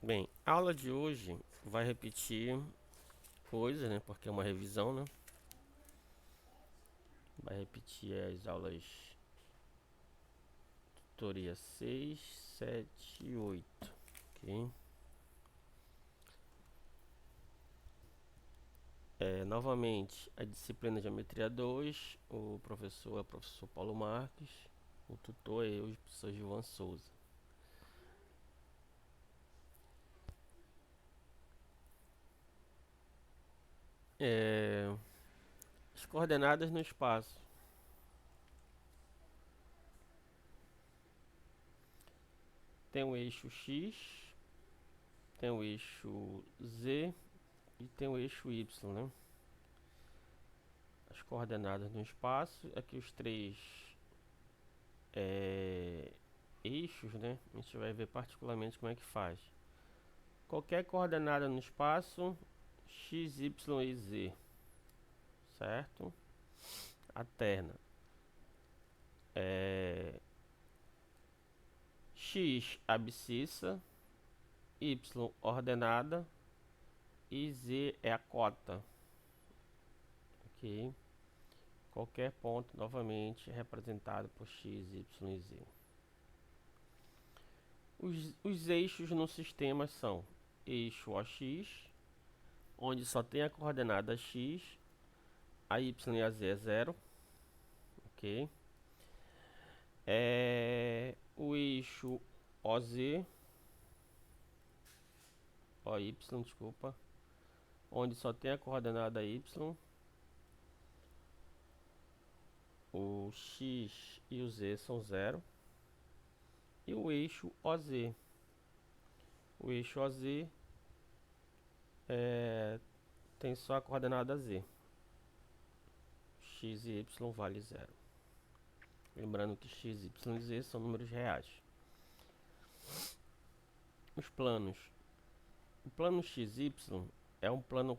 Bem, a aula de hoje vai repetir coisas, né? Porque é uma revisão, né? Vai repetir as aulas tutoria 6, 7 e 8, ok? Novamente, a disciplina Geometria 2, o professor é o professor Paulo Marques, o tutor é eu, o professor Gilvan Souza. As coordenadas no espaço. Tem o eixo X, tem o eixo Z e tem o eixo Y, né? As coordenadas no espaço, aqui os três eixos, né? A gente vai ver particularmente como é que faz. Qualquer coordenada no espaço, x, y e z, certo? A terna é x abscissa, y ordenada e z é a cota, ok? Qualquer ponto novamente representado por x, y e z. Os eixos no sistema são eixo OX, onde só tem a coordenada x, a y e a z é zero, ok? O eixo OZ, OY, desculpa, onde só tem a coordenada y, o x e o z são zero, e o eixo OZ. O eixo OZ tem só a coordenada z, x e y vale zero. Lembrando que x, y e z são números reais. Os planos. O plano XY é um plano,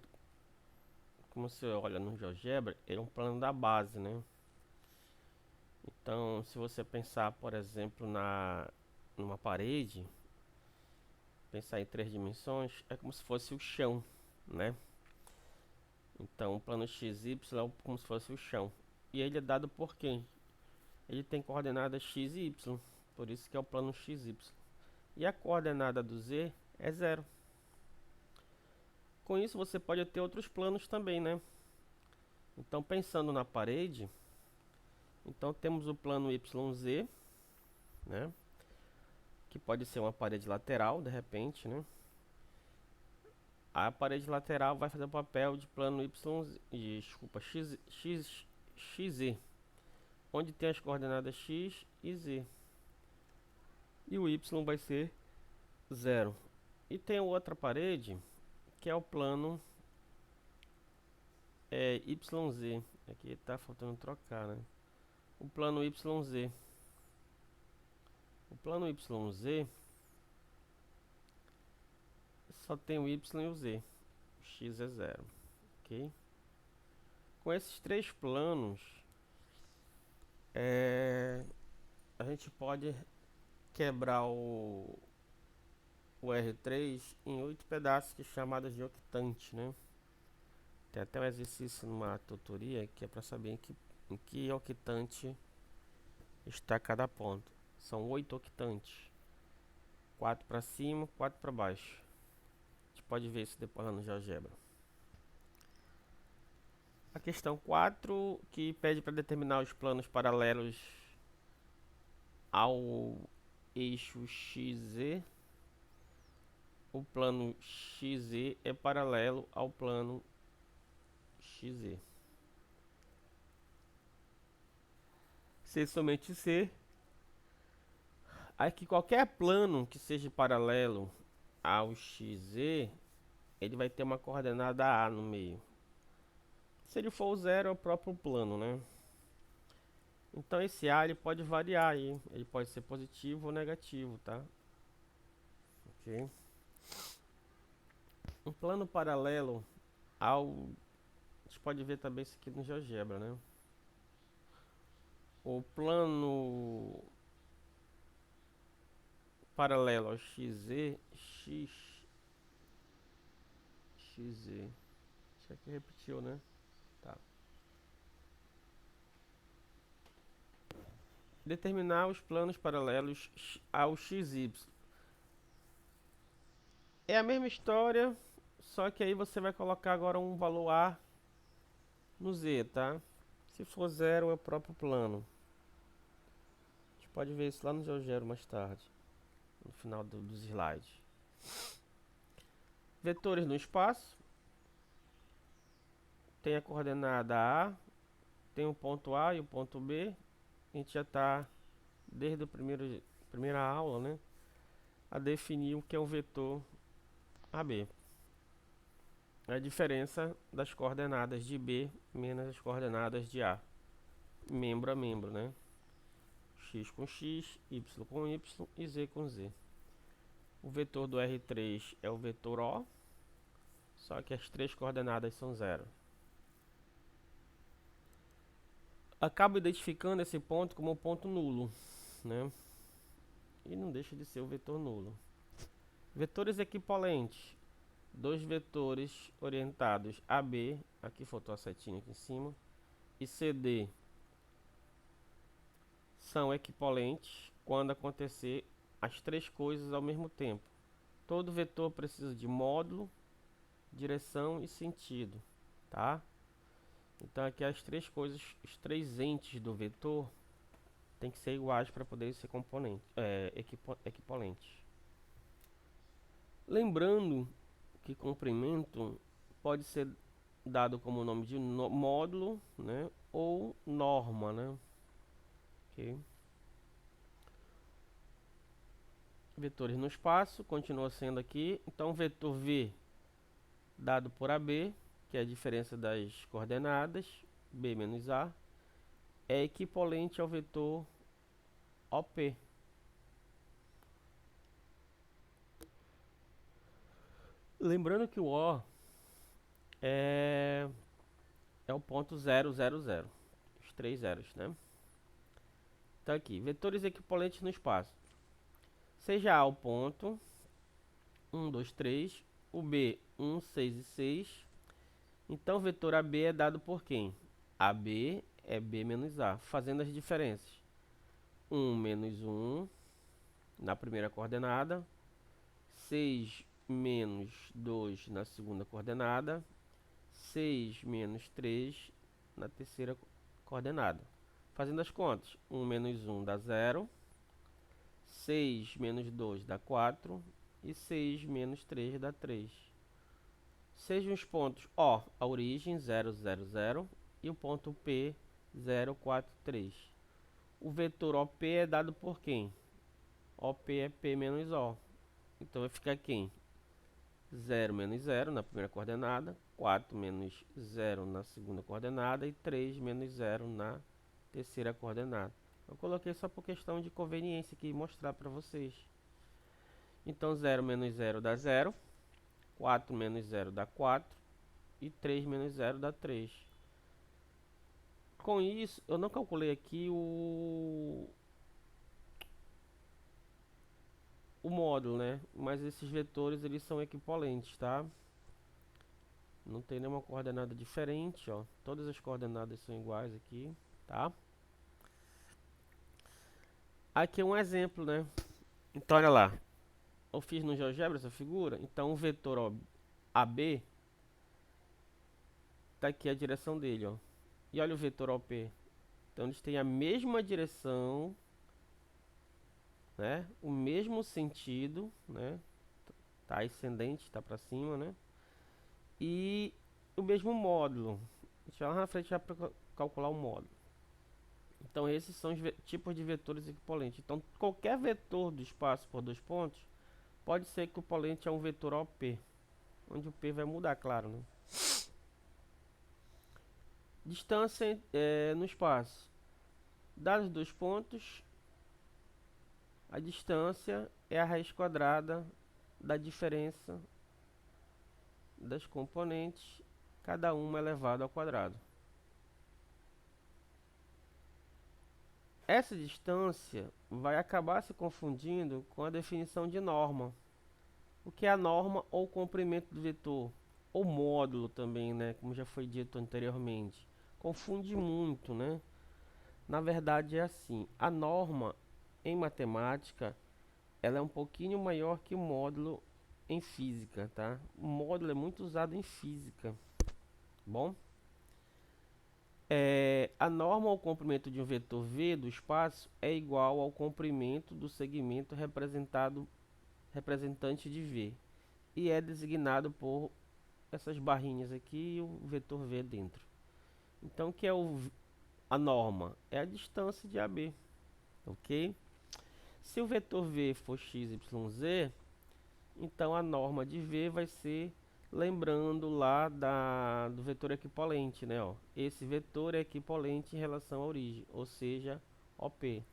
como você olha no GeoGebra, ele é um plano da base, né? Então, se você pensar, por exemplo, numa parede, pensar em 3 dimensões, é como se fosse o chão, né? Então, o plano XY é como se fosse o chão. E ele é dado por quem? Ele tem coordenadas x e y, por isso que é o plano XY. E a coordenada do z é zero. Com isso, você pode ter outros planos também, né? Então, pensando na parede, então temos o plano YZ, né? Que pode ser uma parede lateral, de repente, né? A parede lateral vai fazer o papel de plano XZ, onde tem as coordenadas x e z. E o y vai ser zero. E tem outra parede, que é o plano YZ. Aqui está faltando trocar, né? O plano YZ. O plano YZ só tem o y e o z. O x é zero, ok? Com esses três planos, a gente pode quebrar o R3 em 8 pedaços chamados de octante, né? Tem até um exercício numa tutoria que é para saber em que octante está cada ponto. São 8 octantes, 4 para cima, 4 para baixo. A gente pode ver isso depois lá no GeoGebra. A questão 4, que pede para determinar os planos paralelos ao eixo XZ. O plano XZ é paralelo ao plano XZ. Se somente C, aqui qualquer plano que seja paralelo ao XZ, ele vai ter uma coordenada A no meio. Se ele for o zero, é o próprio plano, né? Então esse A ele pode variar aí, ele pode ser positivo ou negativo, tá? Ok. Um plano paralelo ao... A gente pode ver também isso aqui no GeoGebra, né? O plano paralelo ao XZ, X XZ. Acho que aqui repetiu, né? Tá. Determinar os planos paralelos ao XY. É a mesma história, só que aí você vai colocar agora um valor A no Z, tá? Se for zero é o próprio plano. A gente pode ver isso lá no GeoGebra mais tarde, no final dos slides. Vetores no espaço. Tem a coordenada A, tem o ponto A e o ponto B. A gente já está, desde a primeira aula, né, a definir o que é um vetor AB. A diferença das coordenadas de B menos as coordenadas de A. Membro a membro, né? X com X, Y com Y e Z com Z. O vetor do R3 é o vetor O, só que as três coordenadas são zero. Acabo identificando esse ponto como um ponto nulo, né? E não deixa de ser o vetor nulo. Vetores equivalentes. Dois vetores orientados AB, aqui faltou a setinha aqui em cima, e CD são equivalentes quando acontecer as três coisas ao mesmo tempo. Todo vetor precisa de módulo, direção e sentido, tá? Então aqui as três coisas, os três entes do vetor tem que ser iguais para poder ser equivalentes. Lembrando que comprimento pode ser dado como nome de módulo, né, ou norma, né? Okay. Vetores no espaço continua sendo aqui, então vetor V dado por AB, que é a diferença das coordenadas, B menos A, é equivalente ao vetor OP. Lembrando que o O é o ponto 0, 0, 0. Os três zeros, né? Então aqui, vetores equivalentes no espaço. Seja A o ponto 1, 2, 3, o B 1, 6 e 6. Então o vetor AB é dado por quem? AB é B menos A, fazendo as diferenças. 1 menos 1 na primeira coordenada, 6 menos 2 na segunda coordenada, 6 menos 3 na terceira coordenada. Fazendo as contas, 1 menos 1 dá 0, 6 menos 2 dá 4 e 6 menos 3 dá 3. Sejam os pontos O, a origem, 0, 0, 0, e o ponto P, 0, 4, 3. O vetor OP é dado por quem? OP é P menos O. Então vai ficar quem? 0 menos 0 na primeira coordenada, 4 menos 0 na segunda coordenada e 3 menos 0 na terceira coordenada. Eu coloquei só por questão de conveniência aqui mostrar para vocês. Então 0 menos 0 dá 0, 4 menos 0 dá 4 e 3 menos 0 dá 3. Com isso, eu não calculei aqui o módulo, né? Mas esses vetores eles são equivalentes, tá? Não tem nenhuma coordenada diferente, ó. Todas as coordenadas são iguais aqui, tá? Aqui é um exemplo, né? Então olha lá. Eu fiz no GeoGebra essa figura. Então o vetor AB tá aqui a direção dele, ó. E olha o vetor OP. Então eles têm a mesma direção, né? O mesmo sentido, né? Tá ascendente, tá para cima, né? E o mesmo módulo. Deixa eu lá na frente já para calcular o módulo. Então esses são os tipos de vetores equivalentes. Então qualquer vetor do espaço por dois pontos pode ser equivalente a um vetor OP, onde o P vai mudar, claro, né? Distância no espaço. Dados dois pontos, a distância é a raiz quadrada da diferença das componentes, cada uma elevado ao quadrado. Essa distância vai acabar se confundindo com a definição de norma. O que é a norma ou comprimento do vetor? ou módulo também, né? Como já foi dito anteriormente. Confunde muito, né? Na verdade é assim, a norma em matemática, ela é um pouquinho maior que o módulo em física, tá? O módulo é muito usado em física, bom? A norma ao comprimento de um vetor V do espaço é igual ao comprimento do segmento representante de V e é designado por essas barrinhas aqui e o vetor V dentro. Então, o que é a norma? É a distância de AB, ok? Se o vetor V for x, y, z, então a norma de V vai ser, lembrando lá do vetor equivalente, né? Ó, esse vetor é equivalente em relação à origem, ou seja, OP,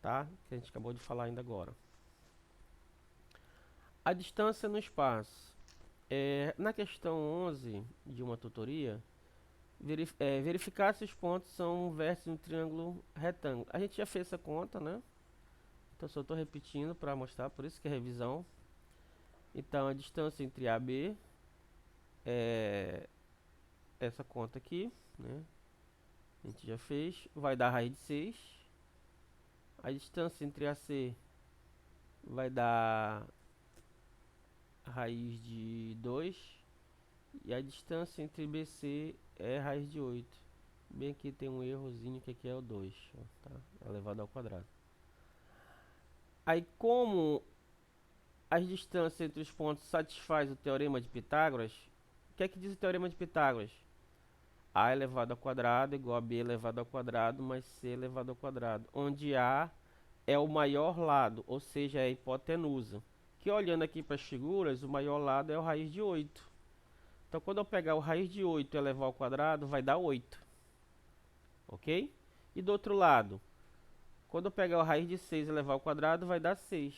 tá? Que a gente acabou de falar ainda agora. A distância no espaço. Na questão 11 de uma tutoria, verificar se os pontos são vértices de um triângulo retângulo. A gente já fez essa conta, né? Então só estou repetindo para mostrar, por isso que é revisão. Então a distância entre A e B é essa conta aqui, né? A gente já fez, vai dar raiz de 6. A distância entre AC vai dar raiz de 2. E a distância entre BC é raiz de 8. Bem aqui tem um errozinho que aqui é o 2, ó, tá? Elevado ao quadrado. Aí como as distâncias entre os pontos satisfaz o teorema de Pitágoras, o que é que diz o teorema de Pitágoras? A elevado ao quadrado igual a B elevado ao quadrado mais C elevado ao quadrado, onde A é o maior lado, ou seja, é a hipotenusa. Que olhando aqui para as figuras, o maior lado é o raiz de 8. Então, quando eu pegar o raiz de 8 e elevar ao quadrado, vai dar 8. Ok? E do outro lado, quando eu pegar o raiz de 6 e elevar ao quadrado, vai dar 6.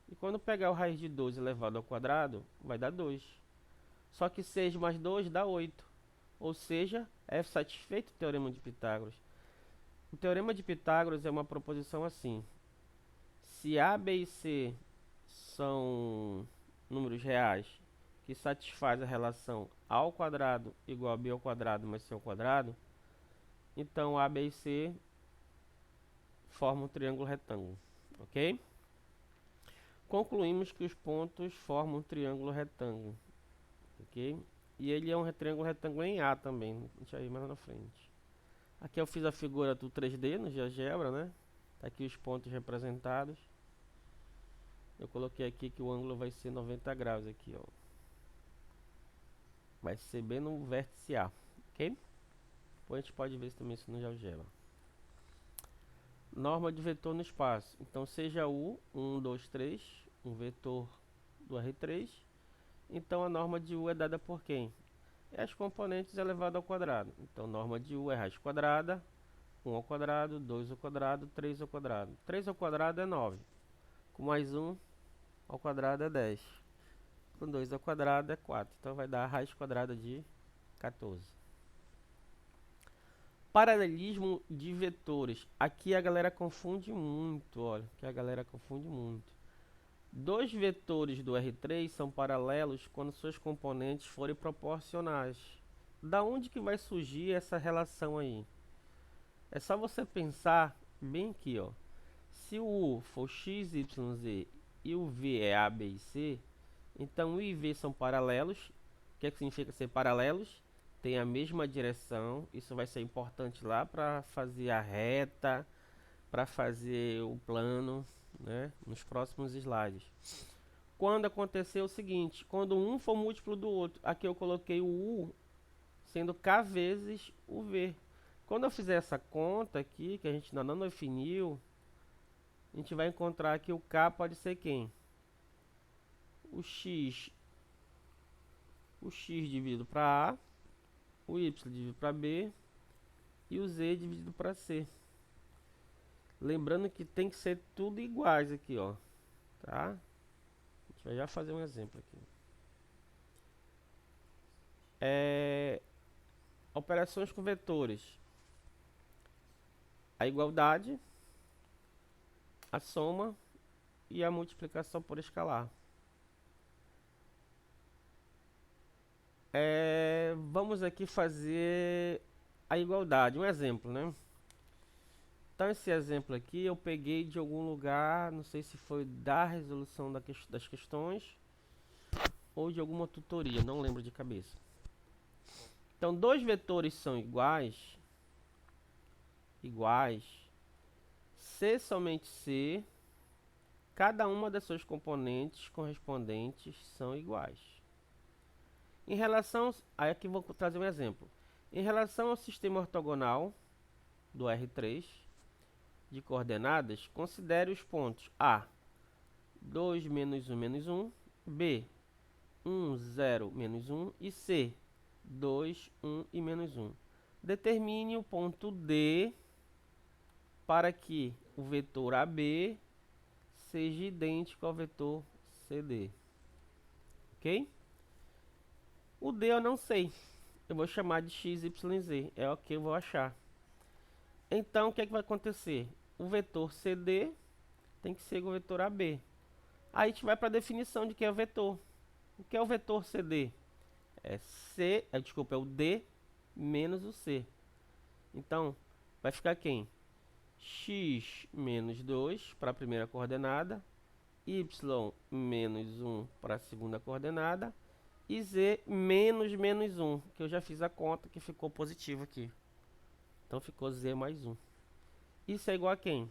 E quando eu pegar o raiz de 12 elevado ao quadrado, vai dar 2. Só que 6 mais 2 dá 8. Ou seja, é satisfeito o teorema de Pitágoras. O teorema de Pitágoras é uma proposição assim. Se A, B e C são números reais que satisfaz a relação A ao quadrado igual a B ao quadrado mais C ao quadrado, então A, B e C formam um triângulo retângulo, ok? Concluímos que os pontos formam um triângulo retângulo, ok? E ele é um triângulo retângulo em A também, a gente vai ver mais na frente. Aqui eu fiz a figura do 3D no GeoGebra, né? Tá aqui os pontos representados. Eu coloquei aqui que o ângulo vai ser 90 graus aqui, ó. Vai ser bem no vértice A, ok? Depois a gente pode ver também isso no GeoGebra. Norma de vetor no espaço. Então, seja U, 1, 2, 3, um vetor do R3. Então, a norma de U é dada por quem? É as componentes elevado ao quadrado. Então, norma de U é raiz quadrada, 1 ao quadrado, 2 ao quadrado, 3 ao quadrado. 3 ao quadrado é 9. Com mais 1 ao quadrado é 10. Com 2 ao quadrado é 4. Então, vai dar a raiz quadrada de 14. Paralelismo de vetores. Aqui a galera confunde muito, olha. Aqui a galera confunde muito. Dois vetores do R3 são paralelos quando suas componentes forem proporcionais. Da onde que vai surgir essa relação aí? É só você pensar bem aqui, ó. Se o U for x, y, z e o V é A, B e C, então U e V são paralelos. O que é que significa ser paralelos? Tem a mesma direção. Isso vai ser importante lá para fazer a reta, para fazer o plano, né, nos próximos slides. Quando acontecer o seguinte, quando um for múltiplo do outro, aqui eu coloquei o U sendo K vezes o V. Quando eu fizer essa conta aqui, que a gente ainda não definiu, a gente vai encontrar que o K pode ser quem? O X dividido para A, o Y dividido para B e o Z dividido para C. Lembrando que tem que ser tudo iguais aqui, ó, tá? A gente vai já fazer um exemplo aqui. Operações com vetores. A igualdade, a soma e a multiplicação por escalar. Vamos aqui fazer a igualdade, um exemplo, né? Então esse exemplo aqui eu peguei de algum lugar, não sei se foi da resolução das questões ou de alguma tutoria, não lembro de cabeça. Então dois vetores são iguais, se somente se cada uma das suas componentes correspondentes são iguais. Em relação, aí aqui vou trazer um exemplo. Em relação ao sistema ortogonal do R3 de coordenadas, considere os pontos A, 2, menos 1, menos 1, B, 1, 0, menos 1 e C, 2, 1 e menos 1. Determine o ponto D para que o vetor AB seja idêntico ao vetor CD. Ok? O D eu não sei. Eu vou chamar de x, y, z. É o que eu vou achar. Então, o que é que vai acontecer? O vetor CD tem que ser igual ao vetor AB. Aí a gente vai para a definição de que é o vetor. O que é o vetor CD? É o D menos o C. Então, vai ficar quem? X menos 2 para a primeira coordenada, Y menos 1 para a segunda coordenada, e Z menos 1, que eu já fiz a conta que ficou positivo aqui. Então ficou Z mais 1. Isso é igual a quem?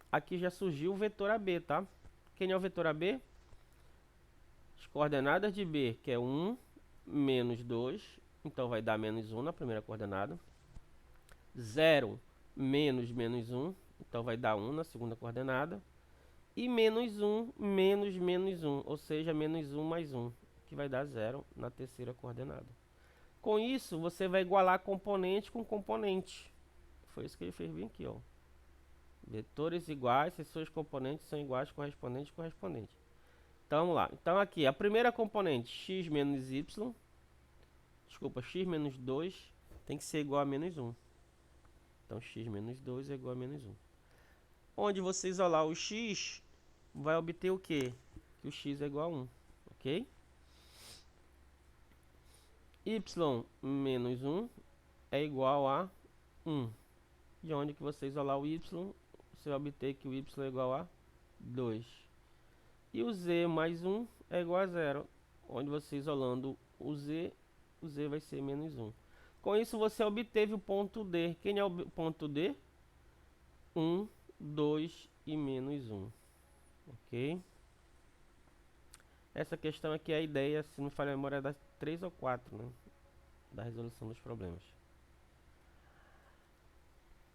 Aqui já surgiu o vetor AB, tá? Quem é o vetor AB? As coordenadas de B, que é 1, menos 2. Então vai dar menos 1 na primeira coordenada. 0, menos 1. Então vai dar 1 na segunda coordenada. E menos 1, menos 1. Ou seja, menos 1 mais 1. Que vai dar 0 na terceira coordenada. Com isso, você vai igualar componente com componente. Foi isso que ele fez bem aqui, ó. Vetores iguais, se suas componentes são iguais, correspondente. Então, vamos lá. Então, aqui, a primeira componente, x menos y, x menos 2, tem que ser igual a menos 1. Então, x menos 2 é igual a menos 1. Onde você isolar o x, vai obter o quê? Que o x é igual a 1, ok? Y menos 1 é igual a 1. De onde que você isolar o y, você vai obter que o y é igual a 2. E o z mais 1 é igual a 0. Onde você isolando o z vai ser menos 1. Com isso você obteve o ponto D. Quem é o ponto D? 1, 2 e menos 1. Ok? Essa questão aqui é a ideia, se não falha a memória, é das 3 ou 4, né? Da resolução dos problemas.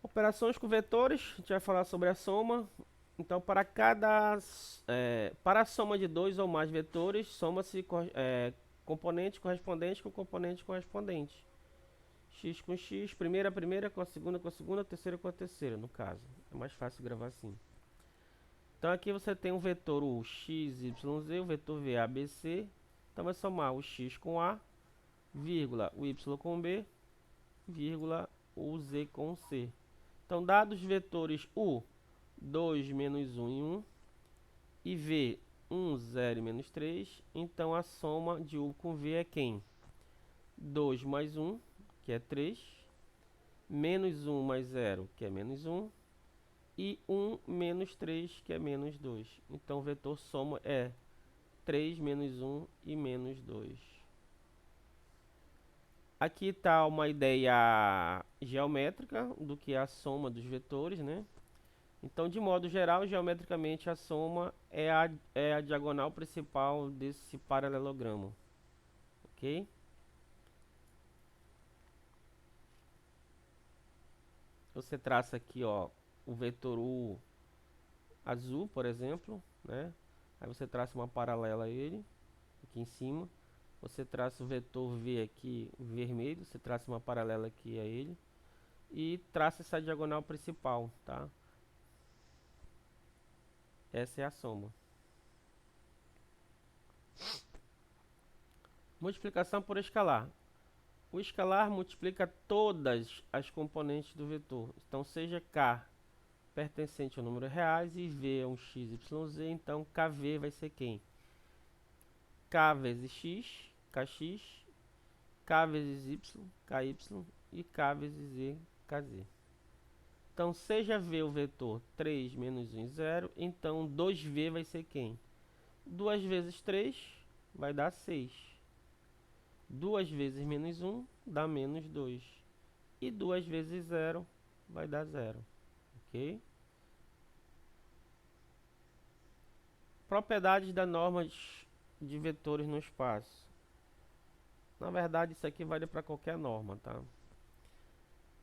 Operações com vetores, a gente vai falar sobre a soma. Então, para a soma de dois ou mais vetores, soma-se componente correspondente com componente correspondente. X com x, primeira com a segunda, terceira com a terceira, no caso. É mais fácil gravar assim. Então, aqui você tem o vetor U, x, y, z, o vetor V, A, B, C. Então, vai somar o x com A, vírgula, o y com B, vírgula, o z com C. Então, dados vetores U, 2, menos 1 e 1, e V, 1, 0 e menos 3, então a soma de U com V é quem? 2 mais 1, que é 3, menos 1 mais 0, que é menos 1, e 1 menos 3, que é menos 2. Então, o vetor soma é 3 menos 1 e menos 2. Aqui está uma ideia geométrica do que é a soma dos vetores, né? Então, de modo geral, geometricamente, a soma é a diagonal principal desse paralelogramo. Ok? Você traça aqui, ó, o vetor U azul, por exemplo, né? Aí você traça uma paralela a ele, aqui em cima. Você traça o vetor V aqui, vermelho, você traça uma paralela aqui a ele. E traça essa diagonal principal, tá? Essa é a soma. Multiplicação por escalar. O escalar multiplica todas as componentes do vetor. Então, seja K pertencente ao número reais e V é um x, y, z, então KV vai ser quem? K vezes x, kx, k vezes y, ky, e k vezes z, kz. Então, seja v o vetor 3 menos 1, 0, então 2v vai ser quem? 2 vezes 3 vai dar 6. 2 vezes menos 1 dá menos 2. E 2 vezes 0 vai dar 0. Ok? Propriedades da norma de vetores no espaço. Na verdade, isso aqui vale para qualquer norma, tá?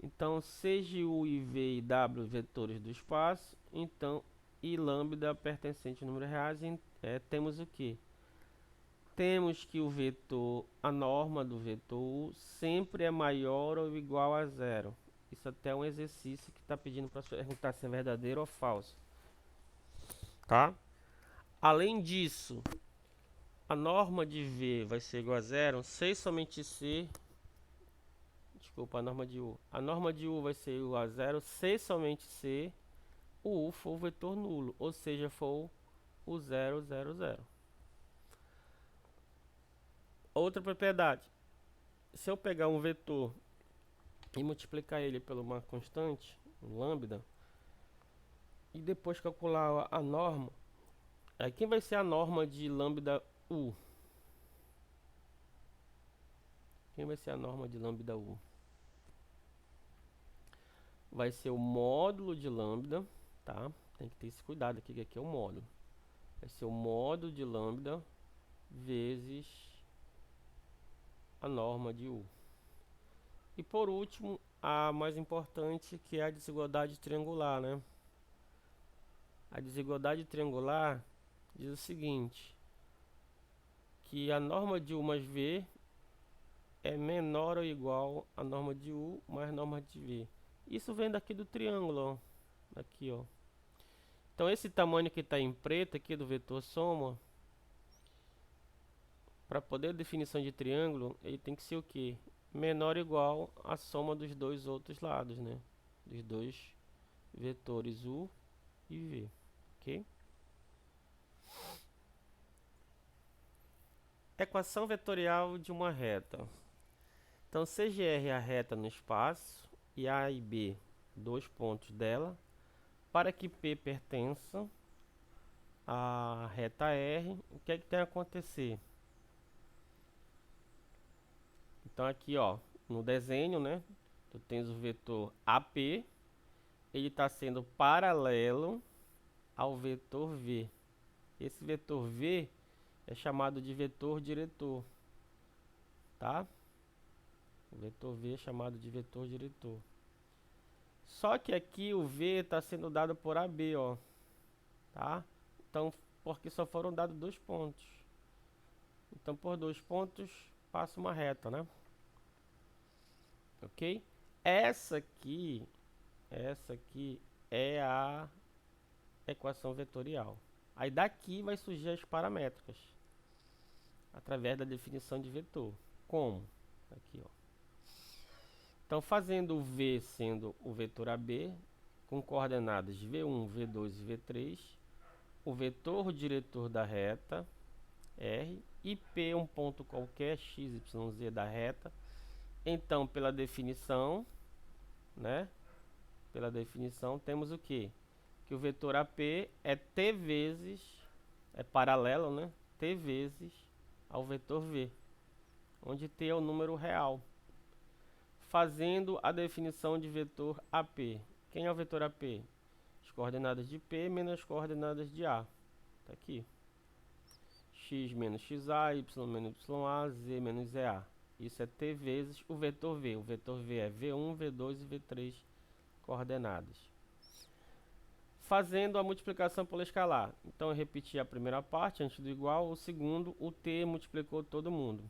Então, seja u e v e w vetores do espaço, então e lambda pertencente ao número reais, temos o que? Temos que o vetor, a norma do vetor u sempre é maior ou igual a zero. Isso até é um exercício que está pedindo para perguntar se é verdadeiro ou falso. Tá? Além disso, a norma de v vai ser igual a zero, se somente c. Desculpa, a norma de u. A norma de u vai ser igual a zero se somente c o u for o vetor nulo, ou seja, for o 0, 0, 0. Outra propriedade. Se eu pegar um vetor e multiplicar ele por uma constante, um lambda, e depois calcular a norma, quem vai ser a norma de lambda u? Quem vai ser a norma de lambda u? Vai ser o módulo de lambda, tá? Tem que ter esse cuidado aqui, que aqui é o módulo. Vai ser o módulo de lambda vezes a norma de u. E por último, a mais importante, que é a desigualdade triangular, né? A desigualdade triangular diz o seguinte, que a norma de u mais v é menor ou igual à norma de u mais norma de v. Isso vem daqui do triângulo, ó. Aqui, ó. Então esse tamanho que está em preto aqui do vetor soma, para poder definição de triângulo, ele tem que ser o quê? Menor ou igual à soma dos dois outros lados, né? Dos dois vetores u e v, ok? Equação vetorial de uma reta. Então, CGR é a reta no espaço e A e B, dois pontos dela, para que P pertença à reta R, o que é que tem a acontecer? Então, aqui, ó, no desenho, né, tu tens o vetor AP, ele está sendo paralelo ao vetor V. Esse vetor V é chamado de vetor diretor, tá? O vetor V é chamado de vetor diretor. Só que aqui o V está sendo dado por AB, ó, tá? Então, porque só foram dados 2 pontos. Então, por 2 pontos, passa uma reta, né? Ok? Essa aqui é a equação vetorial. Aí daqui vai surgir as paramétricas, através da definição de vetor. Como? Aqui, ó. Então, fazendo o V sendo o vetor AB, com coordenadas V1, V2 e V3, o vetor diretor da reta R e P um ponto qualquer x, y, z da reta. Então, pela definição, né? Pela definição, temos o que? Que o vetor AP é t vezes, é paralelo, né? T vezes ao vetor V, onde t é o número real. Fazendo a definição de vetor AP. Quem é o vetor AP? As coordenadas de P menos as coordenadas de A. Tá aqui. X menos XA, Y menos YA, Z menos ZA. Isso é t vezes o vetor V. O vetor V é V1, V2 e V3 coordenadas. Fazendo a multiplicação pela escalar. Então eu repeti a primeira parte antes do igual, o segundo, o t multiplicou todo mundo.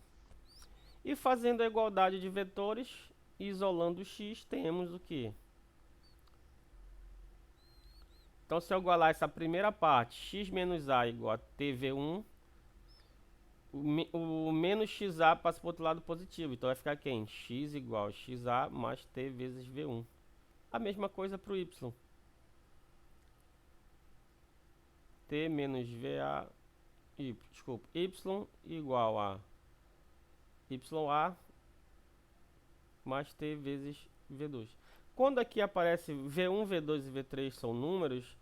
E fazendo a igualdade de vetores, isolando o x, temos o que? Então se eu igualar essa primeira parte, x menos a igual a tv1, o menos xa passa para o outro lado positivo. Então vai ficar quem? X igual a xa mais t vezes v1. A mesma coisa para o y. T menos va, desculpa, y igual a ya mais t vezes V2. Quando aqui aparece V1, V2 e V3 são números,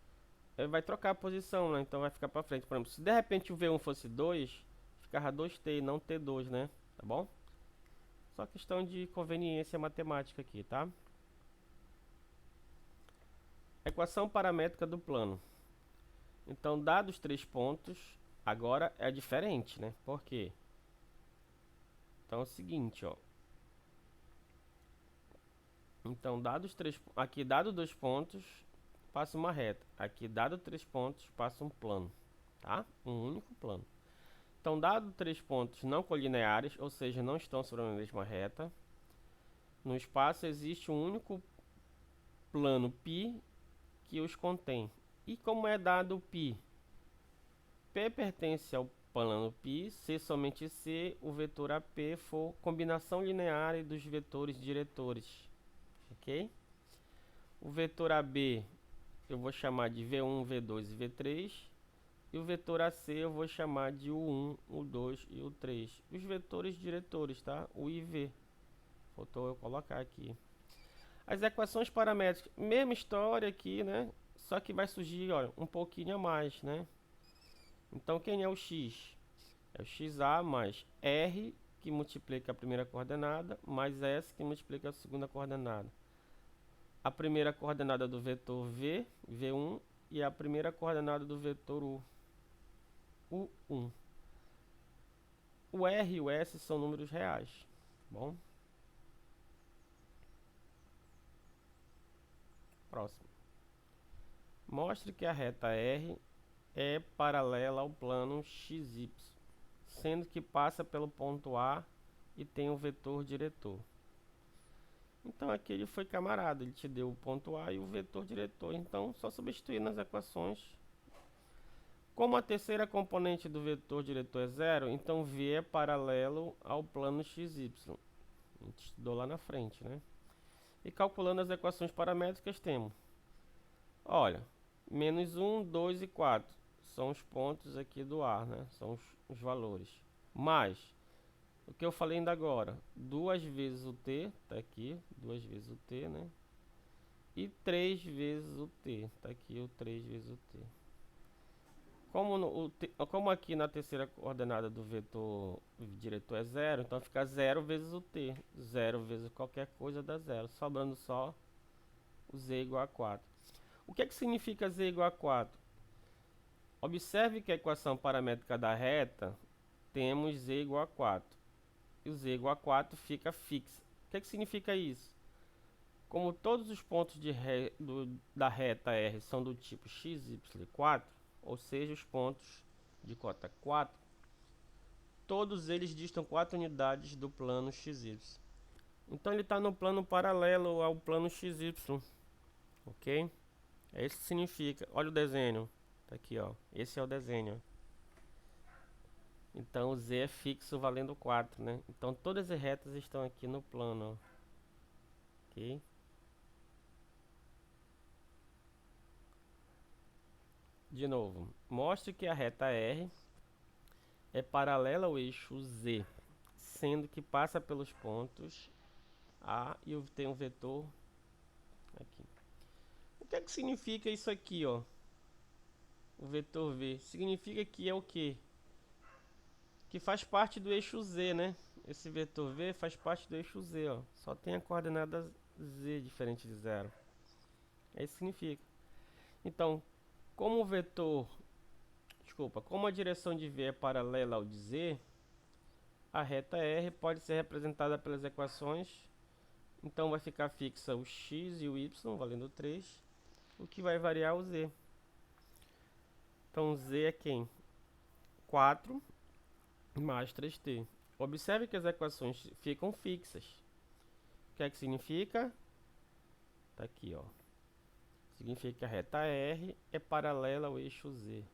vai trocar a posição, né? Então vai ficar para frente. Por exemplo, se de repente o V1 fosse 2, ficava 2t e não t2, né? Tá bom? Só questão de conveniência matemática aqui, tá? Equação paramétrica do plano. Então, dados 3 pontos, agora é diferente, né? Por quê? Então é o seguinte, ó. Então, aqui dado 2 pontos, passa uma reta. Aqui dado 3 pontos, passa um plano, tá? Um único plano. Então, dado 3 pontos não colineares, ou seja, não estão sobre a mesma reta, no espaço existe um único plano π que os contém. E como é dado π? P pertence ao plano π se somente se o vetor AP for combinação linear dos vetores diretores. Ok? O vetor AB eu vou chamar de V1, V2 e V3. E o vetor AC eu vou chamar de U1, U2 e U3. Os vetores diretores, tá? U e V. Faltou eu colocar aqui. As equações paramétricas, mesma história aqui, né? Só que vai surgir, olha, um pouquinho a mais, né? Então, quem é o x? É o xa mais r, que multiplica a primeira coordenada, mais s, que multiplica a segunda coordenada. A primeira coordenada do vetor v, v1, e a primeira coordenada do vetor u, u1. O r e o s são números reais. Bom? Próximo. Mostre que a reta r é paralela ao plano xy, sendo que passa pelo ponto A e tem um vetor diretor. Então aqui ele foi camarada, ele te deu o ponto A e o vetor diretor. Então só substituir nas equações. Como a terceira componente do vetor diretor é zero, então V é paralelo ao plano xy. A gente estudou lá na frente, né? E calculando as equações paramétricas temos, olha, menos 1, 2 e 4 são os pontos aqui do ar, né? São os valores. Mais o que eu falei ainda agora, 2 vezes o t, tá aqui, 2 vezes o t, né? E 3 vezes o t, tá aqui o 3 vezes o t. Como aqui na terceira coordenada do vetor diretor é zero, então fica 0 vezes o t. 0 vezes qualquer coisa dá zero, sobrando só o z igual a 4. O que significa z igual a 4? Observe que a equação paramétrica da reta temos z igual a 4. E o z igual a 4 fica fixa. O que significa isso? Como todos os pontos da reta R são do tipo XY4, ou seja, os pontos de cota 4, todos eles distam 4 unidades do plano XY. Então ele está no plano paralelo ao plano XY. Ok? É isso que significa. Olha o desenho. Tá aqui, ó. Esse é o desenho. Então o z é fixo valendo 4, né? Então todas as retas estão aqui no plano. Ok? De novo, mostre que a reta R é paralela ao eixo Z, sendo que passa pelos pontos A e tem um vetor aqui. O que é que significa isso aqui, ó? O vetor V significa que é o quê? Que faz parte do eixo Z, né? Esse vetor V faz parte do eixo Z, ó. Só tem a coordenada Z diferente de zero. É isso que significa. Então, como o vetor, como a direção de V é paralela ao de Z, a reta R pode ser representada pelas equações. Então vai ficar fixa o x e o y, valendo 3, o que vai variar o z. Então z é quem? 4 mais 3t. Observe que as equações ficam fixas. O que é que significa? Tá aqui, ó. Significa que a reta R é paralela ao eixo z.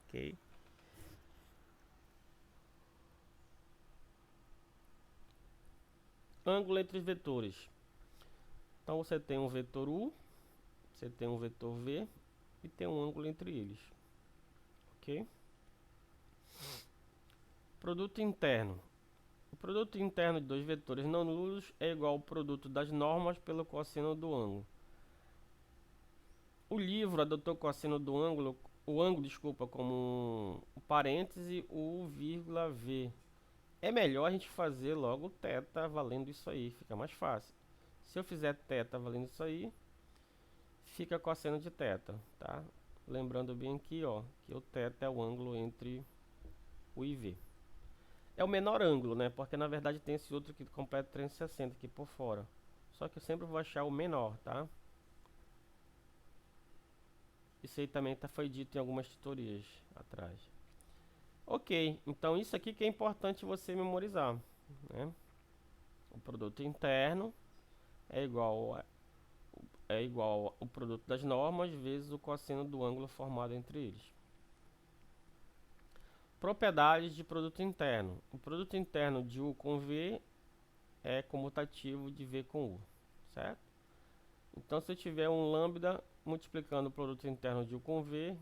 Ok? Ângulo entre os vetores. Então você tem um vetor u, você tem um vetor v e tem um ângulo entre eles. Ok? Produto interno. O produto interno de dois vetores não nulos é igual ao produto das normas pelo cosseno do ângulo. O livro adotou o cosseno do ângulo, desculpa, como um parêntese, o vírgula v. É melhor a gente fazer logo θ valendo isso aí, fica mais fácil. Se eu fizer θ valendo isso aí, fica cosseno de θ, tá? Lembrando bem aqui, ó, que o θ é o ângulo entre o e v. É o menor ângulo, né? Porque na verdade tem esse outro aqui completo 360 aqui por fora. Só que eu sempre vou achar o menor, tá? Isso aí também foi dito em algumas tutorias atrás. Ok, então isso aqui que é importante você memorizar, né? O produto interno é igual ao produto das normas vezes o cosseno do ângulo formado entre eles. Propriedades de produto interno. O produto interno de U com V é comutativo de V com U, certo? Então, se eu tiver um lambda multiplicando o produto interno de U com V,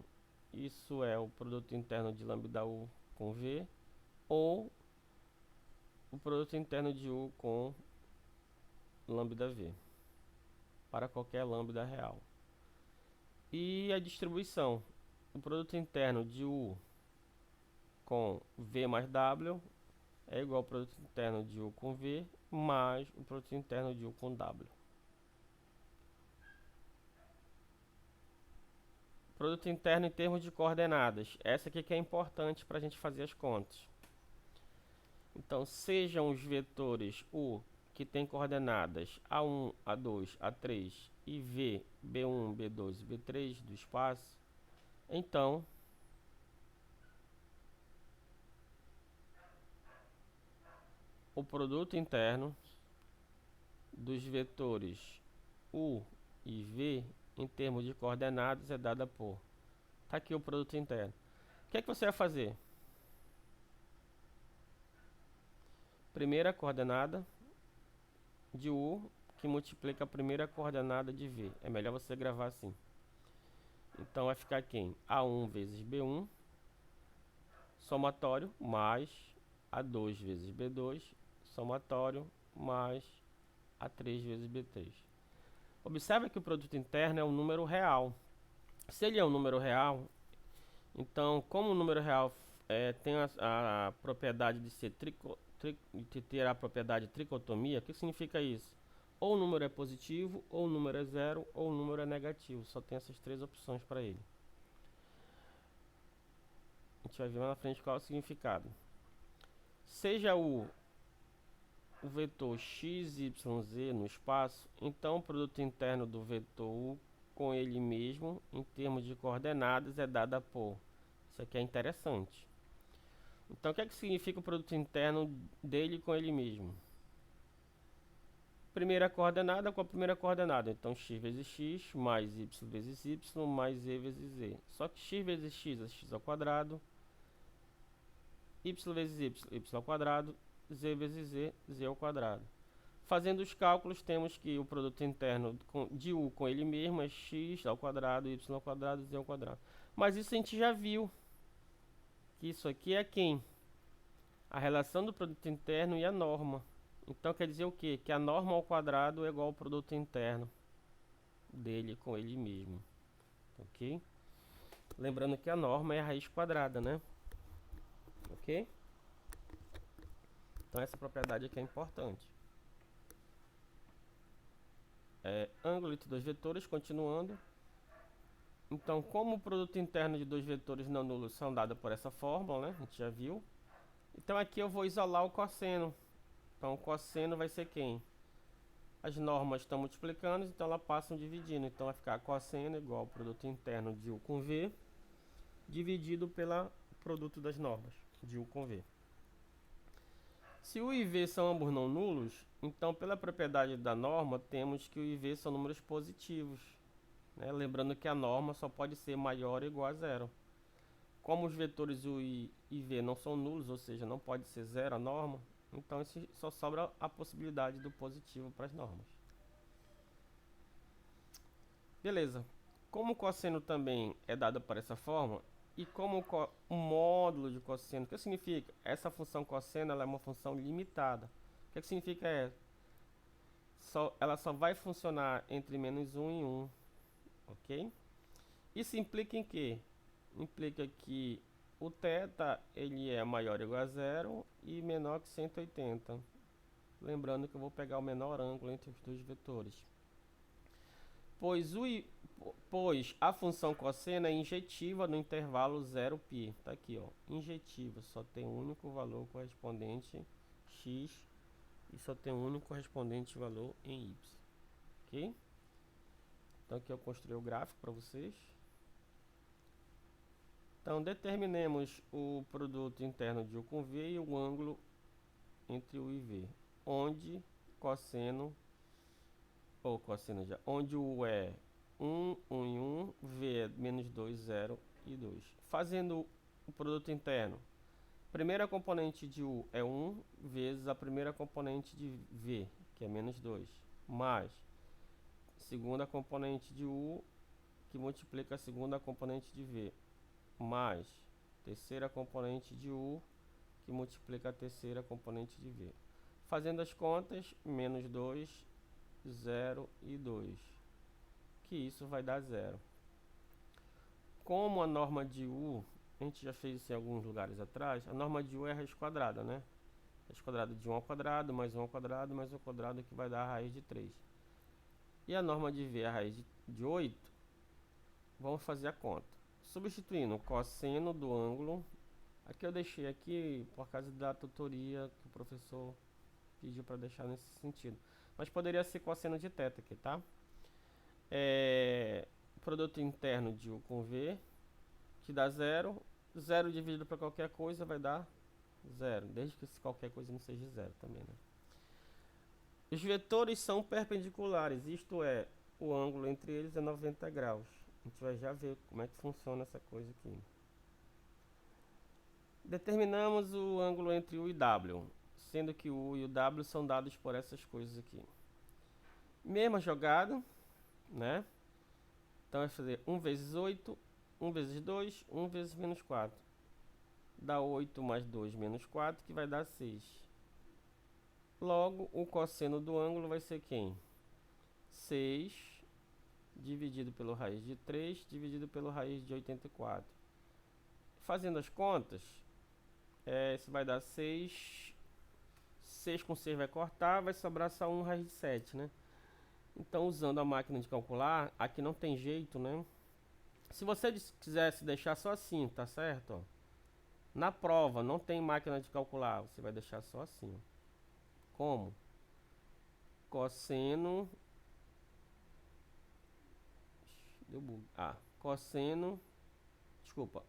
isso é o produto interno de lambda U com V, ou o produto interno de U com lambda V, para qualquer lambda real. E a distribuição. O produto interno de U com V mais W é igual ao produto interno de U com V mais o produto interno de U com W. Produto interno em termos de coordenadas. Essa aqui que é importante para a gente fazer as contas. Então, sejam os vetores U que tem coordenadas A1, A2, A3 e V, B1, B2 e B3 do espaço, então o produto interno dos vetores U e V em termos de coordenadas é dada por... Tá aqui o produto interno. O que é que você vai fazer? Primeira coordenada de U que multiplica a primeira coordenada de V. É melhor você gravar assim. Então vai ficar quem? A1 vezes B1, somatório, mais A2 vezes B2, somatório, mais A3 vezes B3. Observe que o produto interno é um número real. Se ele é um número real, então, como o número real tem a propriedade de ser de ter a propriedade de tricotomia, o que significa isso? Ou o número é positivo, ou o número é zero, ou o número é negativo. Só tem essas três opções para ele. A gente vai ver lá na frente qual é o significado. Seja o vetor x, y, z no espaço, então o produto interno do vetor u com ele mesmo, em termos de coordenadas, é dada por... Isso aqui é interessante. Então, o que é que significa o produto interno dele com ele mesmo? Primeira coordenada com a primeira coordenada. Então, x vezes x, mais y vezes y, mais z vezes z. Só que x vezes x é x ao quadrado, y vezes y, y ao quadrado, z vezes z, z ao quadrado. Fazendo os cálculos, temos que o produto interno de u com ele mesmo é x ao quadrado, y ao quadrado, z ao quadrado. Mas isso a gente já viu, que isso aqui é quem? A relação do produto interno e a norma. Então quer dizer o quê? Que a norma ao quadrado é igual ao produto interno dele com ele mesmo. Ok? Lembrando que a norma é a raiz quadrada, né? Ok? Então essa propriedade aqui é importante. Ângulo entre dois vetores, continuando. Então, como o produto interno de dois vetores não nulos são dados por essa fórmula, né? A gente já viu. Então aqui eu vou isolar o cosseno. Então o cosseno vai ser quem? As normas estão multiplicando, então elas passam dividindo. Então vai ficar cosseno igual ao produto interno de U com V, dividido pelo produto das normas de U com V. Se U e V são ambos não nulos, então pela propriedade da norma, temos que U e V são números positivos. Né? Lembrando que a norma só pode ser maior ou igual a zero. Como os vetores U e V não são nulos, ou seja, não pode ser zero a norma, então só sobra a possibilidade do positivo para as normas. Beleza. Como o cosseno também é dado por essa forma, E como o módulo de cosseno, o que significa? Essa função cosseno ela é uma função limitada. O que significa ela só vai funcionar entre menos 1 e 1, ok? Isso implica em quê? Implica que o θ ele é maior ou igual a zero e menor que 180. Lembrando que eu vou pegar o menor ângulo entre os dois vetores. Pois a função cosseno é injetiva no intervalo 0π. Tá aqui, ó. Injetiva, só tem um único valor correspondente x e só tem um único correspondente valor em y. Ok? Então aqui eu construí o gráfico para vocês. Então determinemos o produto interno de U com V e o ângulo entre U e V, onde onde U é 1, 1 e 1, V é menos 2, 0 e 2. Fazendo o produto interno, primeira componente de U é 1 vezes a primeira componente de V, que é menos 2, mais segunda componente de U, que multiplica a segunda componente de V, mais terceira componente de U, que multiplica a terceira componente de V. Fazendo as contas, menos 2, 0 e 2, que isso vai dar 0. Como a norma de U, a gente já fez isso em alguns lugares atrás, a norma de U é a raiz quadrada, né? Raiz quadrada de 1 ao quadrado, mais 1 ao quadrado, mais 1 ao quadrado, que vai dar a raiz de 3. E a norma de V é a raiz de 8. Vamos fazer a conta. Substituindo o cosseno do ângulo, aqui eu deixei aqui por causa da tutoria que o professor pediu para deixar nesse sentido. Mas poderia ser cosseno de θ aqui, tá? Produto interno de U com V, que dá 0. 0 dividido para qualquer coisa vai dar 0, desde que qualquer coisa não seja 0 também, né? Os vetores são perpendiculares, isto é, o ângulo entre eles é 90 graus. A gente vai já ver como é que funciona essa coisa aqui. Determinamos o ângulo entre U e W, sendo que o U e o W são dados por essas coisas aqui. Mesma jogada, né? Então vai fazer 1 vezes 8, 1 vezes 2, 1 vezes menos 4. Dá 8 mais 2 menos 4, que vai dar 6. Logo, o cosseno do ângulo vai ser quem? 6 dividido pela raiz de 3, dividido pela raiz de 84. Fazendo as contas, isso vai dar 6. 6 com 6 vai cortar, vai sobrar só 1 raiz de 7, né? Então, usando a máquina de calcular, aqui não tem jeito, né? Se você quisesse deixar só assim, tá certo? Ó. Na prova, não tem máquina de calcular, você vai deixar só assim. Ó. Como? Cosseno... Deu bug. Cosseno... Desculpa.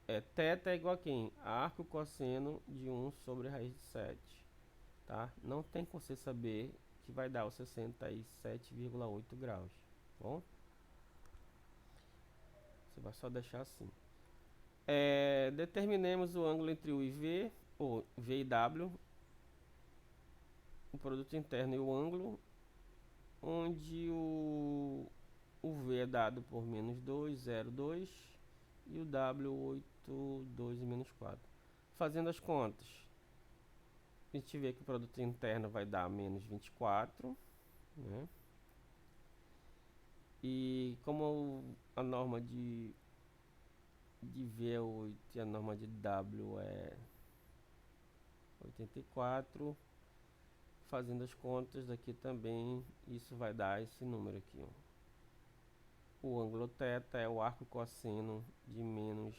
Θ é igual a quem? Arco cosseno de 1 sobre raiz de 7. Tá? Não tem como você saber que vai dar os 67,8 graus. Bom? Você vai só deixar assim. Determinemos o ângulo entre U e V, ou V e W, o produto interno e o ângulo, onde o V é dado por menos 2, 0, 2, e o W 8, 2 e menos 4. Fazendo as contas, a gente vê que o produto interno vai dar menos 24, né? E como a norma de V é 8 e a norma de W é 84, fazendo as contas daqui também, isso vai dar esse número aqui, ó. O ângulo θ é o arco cosseno de menos.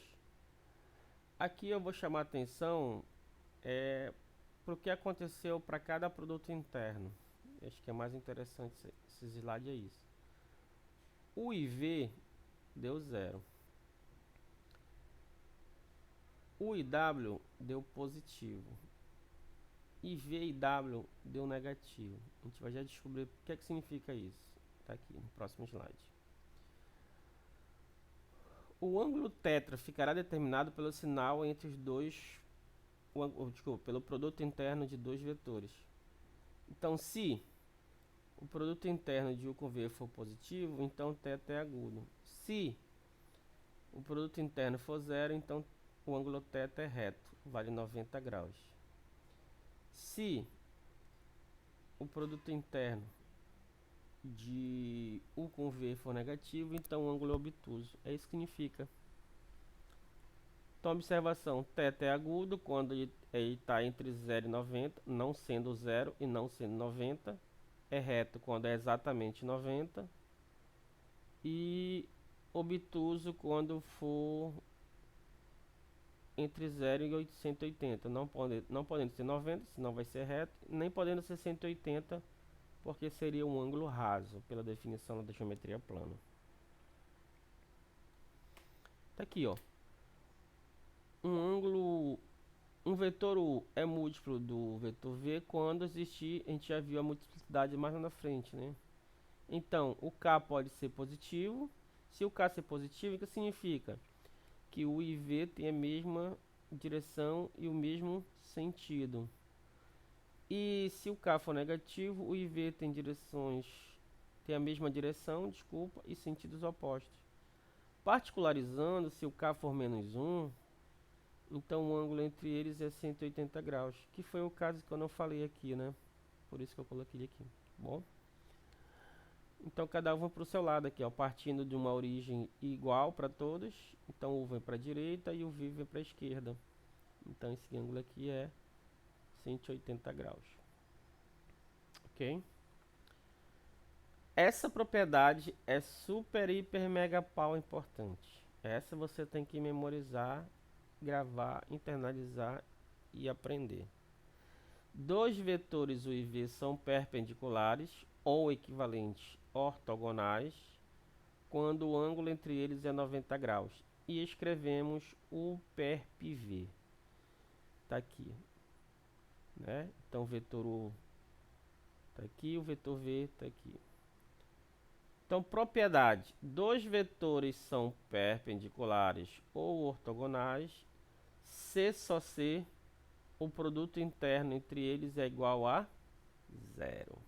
Aqui eu vou chamar a atenção para o que aconteceu para cada produto interno. Acho que é mais interessante esse slide é isso. O IV deu 0. O IW deu positivo. E V e W deu negativo. A gente vai já descobrir o que significa isso. Está aqui no próximo slide. O ângulo θ ficará determinado pelo sinal entre os dois, pelo produto interno de dois vetores. Então, se o produto interno de U com V for positivo, então θ é agudo. Se o produto interno for zero, então o ângulo θ é reto, vale 90 graus. Se o produto interno de U com V for negativo, então o ângulo é obtuso. É isso que significa. Então, observação, θ é agudo quando ele está entre 0 e 90, não sendo 0 e não sendo 90. É reto quando é exatamente 90. E obtuso quando for entre 0 e 180. Não podendo ser 90, senão vai ser reto, nem podendo ser 180, porque seria um ângulo raso, pela definição da geometria plana. Tá aqui, ó. Um vetor U é múltiplo do vetor V quando existir, a gente já viu a multiplicidade mais lá na frente, né? Então, o K pode ser positivo. Se o K ser positivo, o que significa? Que o U e V tem a mesma direção e o mesmo sentido. E se o K for negativo, o I V tem a mesma direção, desculpa, e sentidos opostos. Particularizando, se o K for menos 1, então o ângulo entre eles é 180 graus, que foi o caso que eu não falei aqui, né? Por isso que eu coloquei aqui, bom? Então cada um vai para o seu lado aqui, ó, partindo de uma origem igual para todos. Então o U vem para a direita e o V vem para a esquerda. Então esse ângulo aqui é 180 graus. Ok? Essa propriedade é super, hiper, mega pau importante. Essa você tem que memorizar, gravar, internalizar e aprender. Dois vetores U e V são perpendiculares ou equivalentes ortogonais quando o ângulo entre eles é 90 graus. E escrevemos U perp V. Está aqui. Né? Então o vetor U está aqui, o vetor V está aqui. Então, propriedade: dois vetores são perpendiculares ou ortogonais se só se o produto interno entre eles é igual a zero.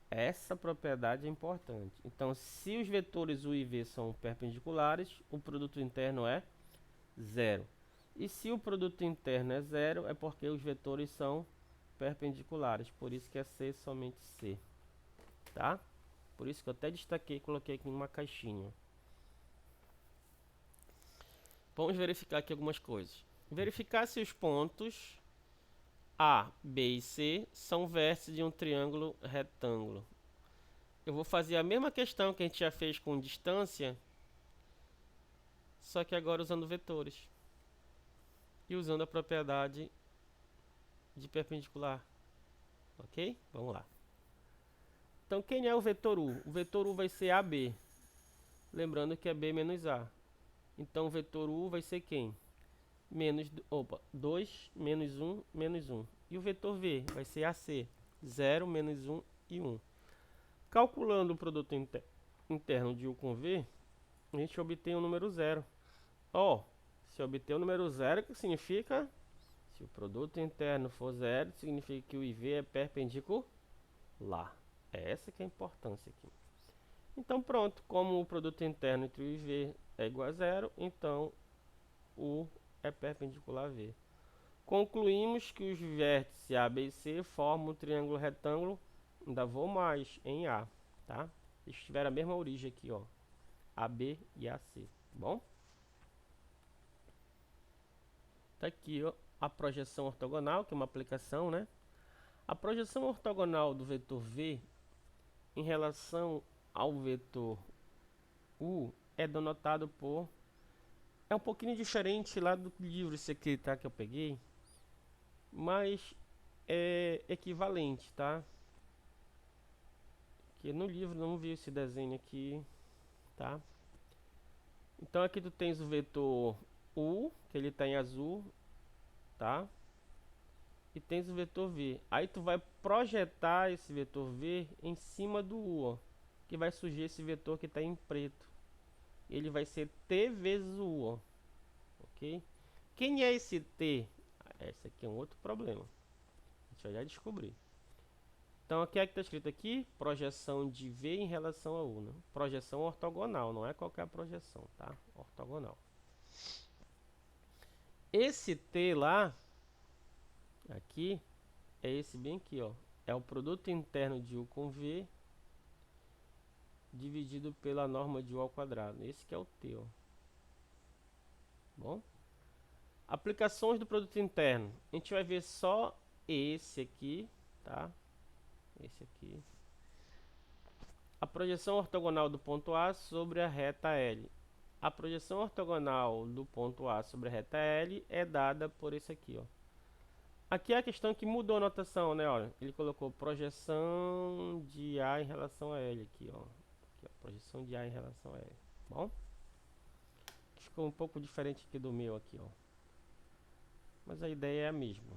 Essa propriedade é importante. Então, se os vetores U e V são perpendiculares, o produto interno é zero. E se o produto interno é zero, é porque os vetores são perpendiculares. Por isso que é C, somente C. Tá? Por isso que eu até destaquei e coloquei aqui em uma caixinha. Vamos verificar aqui algumas coisas. Verificar se os pontos A, B e C são vértices de um triângulo retângulo. Eu vou fazer a mesma questão que a gente já fez com distância, só que agora usando vetores. E usando a propriedade de perpendicular. Ok? Vamos lá. Então, quem é o vetor U? O vetor U vai ser AB. Lembrando que é B menos A. Então, o vetor U vai ser quem? 2, menos 1, menos 1. E o vetor V vai ser AC. 0, menos 1 e 1. Calculando o produto interno de U com V, a gente obtém o número 0. Ó, se obter o número 0, o que significa? Se o produto interno for 0, significa que o IV é perpendicular. Essa que é a importância aqui. Então pronto, como o produto interno entre o IV é igual a 0, então U é perpendicular a V. Concluímos que os vértices A, B e C formam um triângulo retângulo, ainda vou mais, em A, tá? Eles tiveram a mesma origem aqui, ó, AB e AC, bom? Tá aqui, ó, a projeção ortogonal, que é uma aplicação, né? A projeção ortogonal do vetor V em relação ao vetor U é denotado por... É um pouquinho diferente lá do livro esse aqui, tá? Que eu peguei. Mas é equivalente, tá? Que no livro não vi esse desenho aqui, tá? Então aqui tu tens o vetor U, que ele tá em azul, tá? E tens o vetor V. Aí tu vai projetar esse vetor V em cima do U, ó, que vai surgir esse vetor que está em preto. Ele vai ser T vezes o U, ó. Ok? Quem é esse T? Esse aqui é um outro problema. A gente vai já descobrir. Então, o que é que está escrito aqui? Projeção de V em relação a U, né? Projeção ortogonal, não é qualquer projeção, tá? Ortogonal. Esse T lá, aqui, é esse bem aqui, ó. É o produto interno de U com V dividido pela norma de U ao quadrado. Esse que é o T, ó. Bom? Aplicações do produto interno. A gente vai ver só esse aqui, tá? Esse aqui. A projeção ortogonal do ponto A sobre a reta L. A projeção ortogonal do ponto A sobre a reta L é dada por esse aqui, ó. Aqui é a questão que mudou a notação, né? Olha, ele colocou projeção de A em relação a L aqui, ó. Aqui, ó, projeção de A em relação a L. Bom? Ficou um pouco diferente aqui do meu aqui, ó. Mas a ideia é a mesma.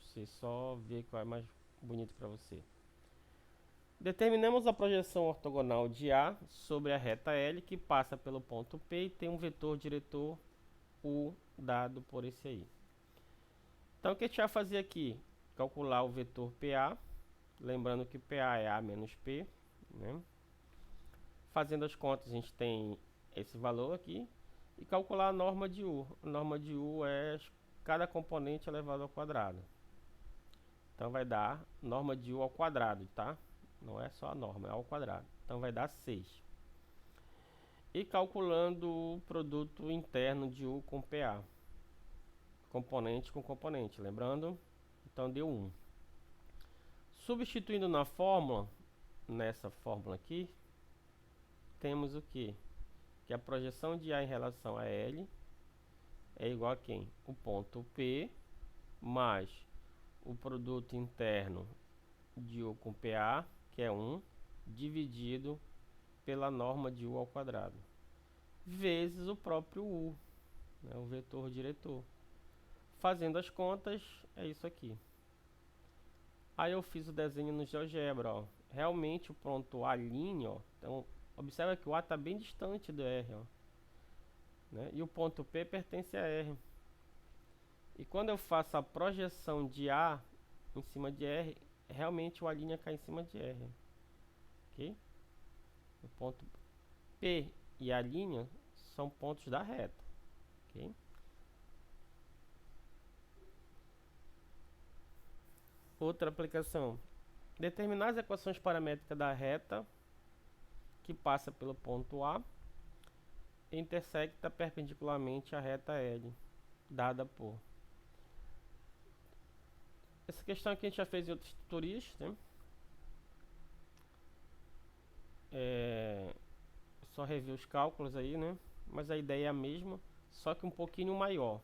Você só vê qual é mais bonito para você. Determinamos a projeção ortogonal de A sobre a reta L que passa pelo ponto P e tem um vetor diretor U dado por esse aí. Então o que a gente vai fazer aqui? Calcular o vetor PA, lembrando que PA é A menos P, né? Fazendo as contas a gente tem esse valor aqui e calcular a norma de U. A norma de U é cada componente elevado ao quadrado. Então vai dar norma de U ao quadrado, tá? Não é só a norma, é ao quadrado. Então vai dar 6. E calculando o produto interno de U com PA. Componente com componente, lembrando? Então deu 1. Substituindo na fórmula, nessa fórmula aqui, temos o que? Que a projeção de A em relação a L é igual a quem? O ponto P mais o produto interno de U com PA, que é 1, dividido pela norma de U ao quadrado, vezes o próprio U, né, o vetor diretor. Fazendo as contas, é isso aqui. Aí eu fiz o desenho no GeoGebra, ó. Realmente o ponto A', ó. Então, observa que o A está bem distante do R, ó, né? E o ponto P pertence a R. E quando eu faço a projeção de A em cima de R, realmente o A' cai em cima de R. Ok? O ponto P e A' são pontos da reta. Ok? Outra aplicação. Determinar as equações paramétricas da reta que passa pelo ponto A e intersecta perpendicularmente à reta L, dada por... Essa questão aqui a gente já fez em outras tutorias, né? Só rever os cálculos aí, né? Mas a ideia é a mesma, só que um pouquinho maior.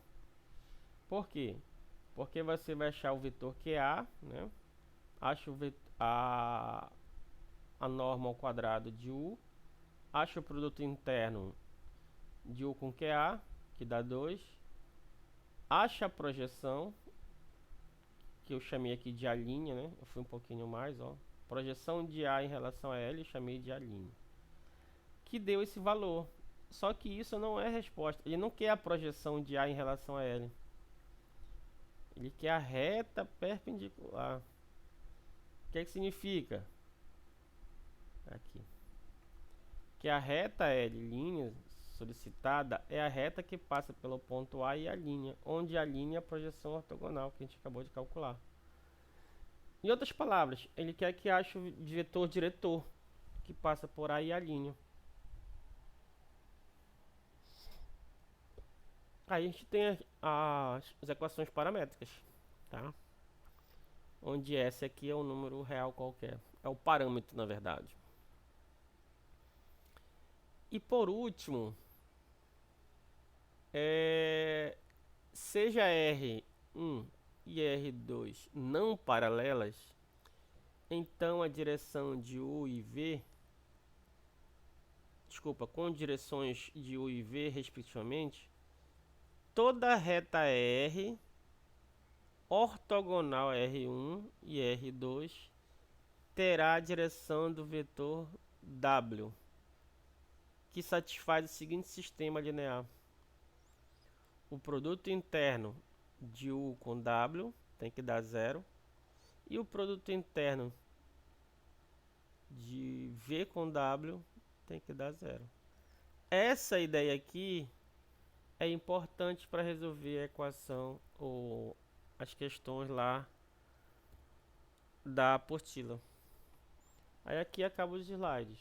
Por quê? Porque você vai achar o vetor QA, né? Acha a norma ao quadrado de U, acha o produto interno de U com QA, que dá 2, acha a projeção, que eu chamei aqui de A', né? Eu fui um pouquinho mais, ó. Projeção de A em relação a L, eu chamei de A', que deu esse valor. Só que isso não é resposta. Ele não quer a projeção de A em relação a L. Ele quer a reta perpendicular. O que é que significa? Aqui. Que a reta L' solicitada é a reta que passa pelo ponto A e a linha, onde a linha é a projeção ortogonal que a gente acabou de calcular. Em outras palavras, ele quer que ache o vetor diretor que passa por A e a linha. Aí a gente tem as equações paramétricas, tá? Onde S aqui é um número real qualquer, é o parâmetro na verdade. E por último, seja R1 e R2 não paralelas, então a direção de U e V, com direções de U e V respectivamente, toda reta R ortogonal a R1 e R2 terá a direção do vetor W, que satisfaz o seguinte sistema linear. O produto interno de U com W tem que dar 0. E o produto interno de V com W tem que dar zero. Essa ideia aqui é importante para resolver a equação ou as questões lá da apostila. Aí aqui acaba os slides.